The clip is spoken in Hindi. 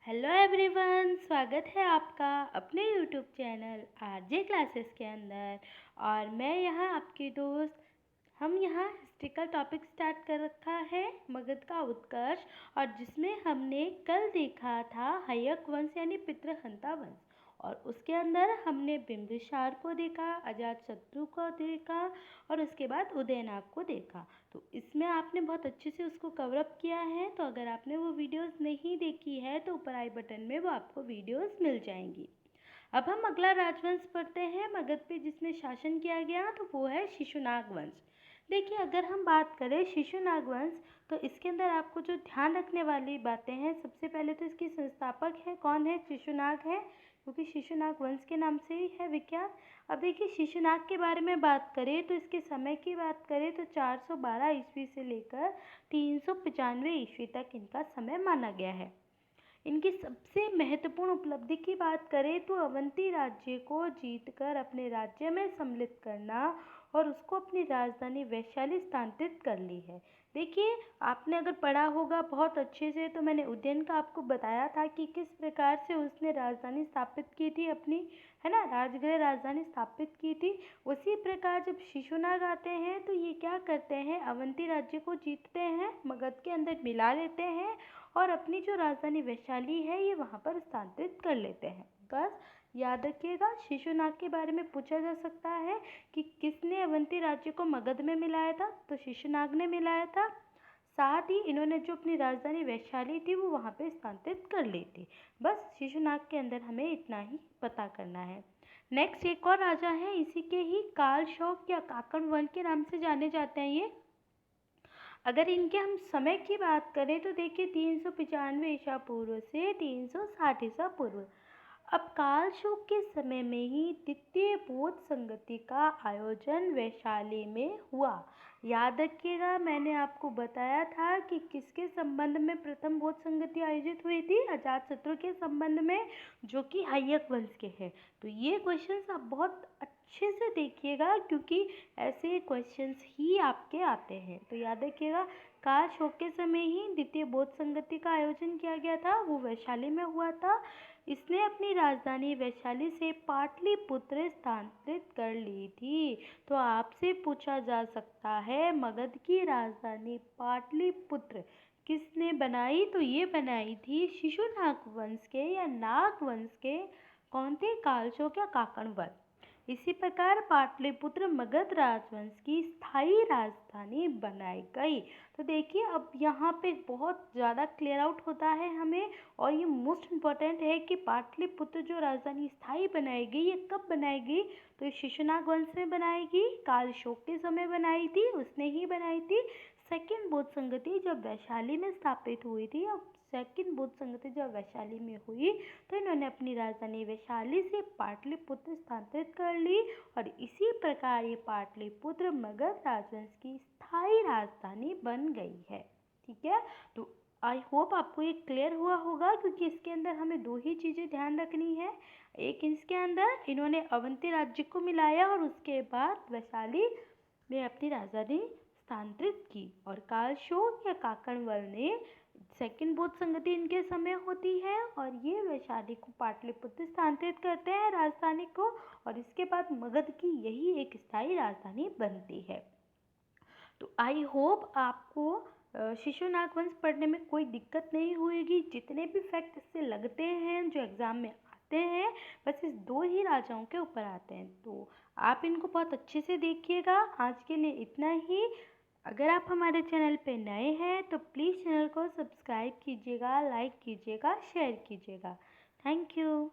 हेलो एवरीवन, स्वागत है आपका अपने यूट्यूब चैनल आरजे क्लासेस के अंदर। और मैं यहाँ आपकी दोस्त। हम यहाँ हिस्ट्रिकल टॉपिक स्टार्ट कर रखा है मगध का उत्कर्ष, और जिसमें हमने कल देखा था हयक वंश यानी पितृहंता वंश। और उसके अंदर हमने बिंबिसार को देखा, अजातशत्रु को देखा और उसके बाद उदयनाग को देखा। तो इसमें आपने बहुत अच्छे से उसको कवर अप किया है। तो अगर आपने वो वीडियोस नहीं देखी है तो ऊपर आई बटन में वो आपको वीडियोस मिल जाएंगी। अब हम अगला राजवंश पढ़ते हैं मगध पे जिसमें शासन किया गया, तो वो है शिशुनाग वंश। देखिए, अगर हम बात करें शिशुनाग वंश, तो इसके अंदर आपको जो ध्यान रखने वाली बातें हैं, सबसे पहले तो इसकी संस्थापक है कौन है, शिशुनाग है, क्योंकि शिशुनाग वंश के नाम से ही है विख्यात। अब देखिए, शिशुनाग के बारे में बात करें तो इसके समय की बात करें तो 412 ईस्वी से लेकर 395 ईस्वी तक इनका समय माना गया है। इनकी सबसे महत्वपूर्ण उपलब्धि की बात करें तो अवंती राज्य को जीतकर अपने राज्य में सम्मिलित करना और उसको अपनी राजधानी वैशाली स्थानांतरित कर ली है। देखिए, आपने अगर पढ़ा होगा बहुत अच्छे से, तो मैंने उज्जैन का आपको बताया था कि किस प्रकार से उसने राजधानी स्थापित की थी अपनी, है ना, राजगृह राजधानी स्थापित की थी। उसी प्रकार जब शिशुनाग आते हैं तो ये क्या करते हैं, अवंती राज्य को जीतते हैं, मगध के अंदर मिला लेते हैं और अपनी जो राजधानी वैशाली है ये वहाँ पर स्थानांतरित कर लेते हैं। बस याद रखिएगा, शिशुनाग के बारे में पूछा जा सकता है कि किसने अवंती राज्य को मगध में मिलाया था, तो शिशुनाग ने मिलाया था। साथ ही इन्होंने जो अपनी राजधानी वैशाली थी वो वहाँ पे स्थानांतरित कर ली थी। बस शिशुनाग के अंदर हमें इतना ही पता करना है। नेक्स्ट एक और राजा है, इसी के ही कालशोक या काकण वंश के नाम से जाने जाते हैं ये। अगर इनके हम समय की बात करें तो देखिए 395 ईसा पूर्व से 360 ईसा पूर्व। अब कालशोक के समय में ही द्वितीय बौद्ध संगति का आयोजन वैशाली में हुआ। याद रखिएगा, मैंने आपको बताया था कि किसके संबंध में प्रथम बौद्ध संगति आयोजित हुई थी, अजातशत्रु के संबंध में, जो कि हय्यक वंश के हैं। तो ये क्वेश्चंस आप बहुत अच्छे से देखिएगा, क्योंकि ऐसे क्वेश्चंस ही आपके आते हैं। तो याद रखिएगा, कालशोक के समय ही द्वितीय बौद्ध संगति का आयोजन किया गया था, वो वैशाली में हुआ था। इसने अपनी राजधानी वैशाली से पाटलिपुत्र स्थानांतरित कर ली थी। तो आपसे पूछा जा सकता है, मगध की राजधानी पाटलिपुत्र किसने बनाई, तो ये बनाई थी शिशुनाग वंश के या नाग वंश के कौन थे, कालशोक या काकण वंश। इसी प्रकार पाटलिपुत्र मगध राजवंश की स्थायी राजधानी बनाई गई। तो देखिए, अब यहाँ पे बहुत ज़्यादा क्लियर आउट होता है हमें, और ये मोस्ट इम्पॉर्टेंट है कि पाटलिपुत्र जो राजधानी स्थायी बनाई गई, ये कब बनाई गई, तो ये शिशुनाग वंश में बनाएगी, कालशोक के समय बनाई थी, उसने ही बनाई थी। सेकेंड बौद्ध संगति जब वैशाली में स्थापित हुई थी, अब सेकेंड बौद्ध संगति जब वैशाली में हुई तो इन्होंने अपनी राजधानी वैशाली से पाटलिपुत्र स्थानांतरित कर ली, और इसी प्रकार ये पाटलिपुत्र मगध राजवंश की स्थायी राजधानी बन गई है। ठीक है, तो आई होप आपको ये क्लियर हुआ होगा, क्योंकि इसके अंदर हमें दो ही चीज़ें ध्यान रखनी है। एक, इसके अंदर इन्होंने अवंती राज्य को मिलाया और उसके बाद वैशाली में अपनी राजधानी स्थानांतरित की, और कालशोक या काकणवल ने सेकंड बौद्ध संगति इनके समय होती है, और ये वैशाली को पाटलिपुत्र स्थानांतरित करते हैं राजधानी को, और इसके बाद मगध की यही एक स्थायी राजधानी बनती है। तो आई होप आपको शिशुनाग वंश पढ़ने में कोई दिक्कत नहीं होगी। जितने भी फैक्ट इससे लगते हैं जो एग्ज़ाम में आते हैं, बस इस दो ही राजाओं के ऊपर आते हैं। तो आप इनको बहुत अच्छे से देखिएगा। आज के लिए इतना ही। अगर आप हमारे चैनल पे नए हैं तो प्लीज़ चैनल को सब्सक्राइब कीजिएगा, लाइक कीजिएगा, शेयर कीजिएगा। Thank you.